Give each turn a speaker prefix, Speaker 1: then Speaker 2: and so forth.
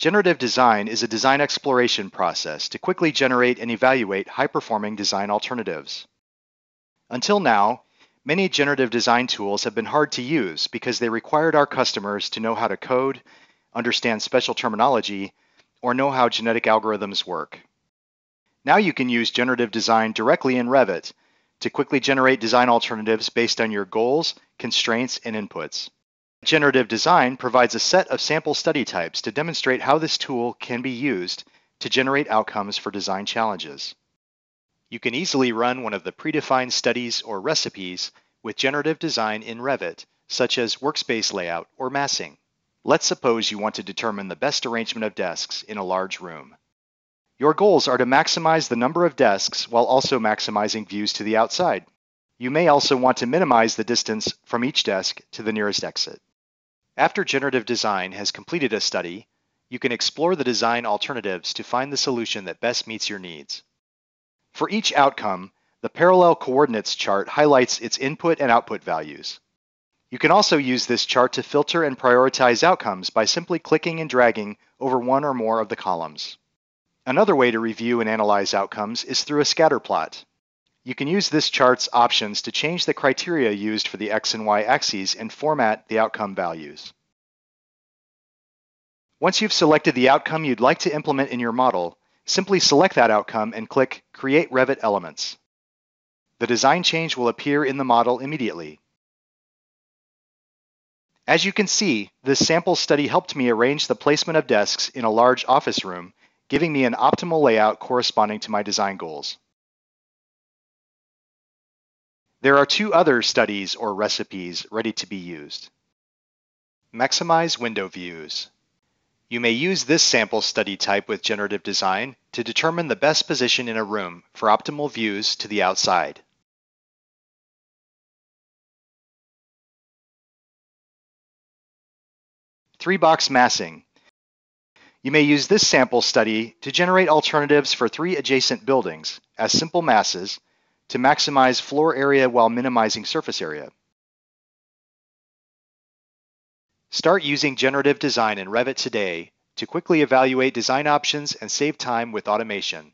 Speaker 1: Generative design is a design exploration process to quickly generate and evaluate high-performing design alternatives. Until now, many generative design tools have been hard to use because they required our customers to know how to code, understand special terminology, or know how genetic algorithms work. Now you can use generative design directly in Revit to quickly generate design alternatives based on your goals, constraints, and inputs. Generative design provides a set of sample study types to demonstrate how this tool can be used to generate outcomes for design challenges. You can easily run one of the predefined studies or recipes with generative design in Revit, such as workspace layout or massing. Let's suppose you want to determine the best arrangement of desks in a large room. Your goals are to maximize the number of desks while also maximizing views to the outside. You may also want to minimize the distance from each desk to the nearest exit. After generative design has completed a study, you can explore the design alternatives to find the solution that best meets your needs. For each outcome, the parallel coordinates chart highlights its input and output values. You can also use this chart to filter and prioritize outcomes by simply clicking and dragging over one or more of the columns. Another way to review and analyze outcomes is through a scatter plot. You can use this chart's options to change the criteria used for the X and Y axes and format the outcome values. Once you've selected the outcome you'd like to implement in your model, simply select that outcome and click Create Revit Elements. The design change will appear in the model immediately. As you can see, this sample study helped me arrange the placement of desks in a large office room, giving me an optimal layout corresponding to my design goals. There are two other studies or recipes ready to be used. Maximize window views. You may use this sample study type with generative design to determine the best position in a room for optimal views to the outside. Three-box massing. You may use this sample study to generate alternatives for three adjacent buildings as simple masses to maximize floor area while minimizing surface area. Start using generative design in Revit today to quickly evaluate design options and save time with automation.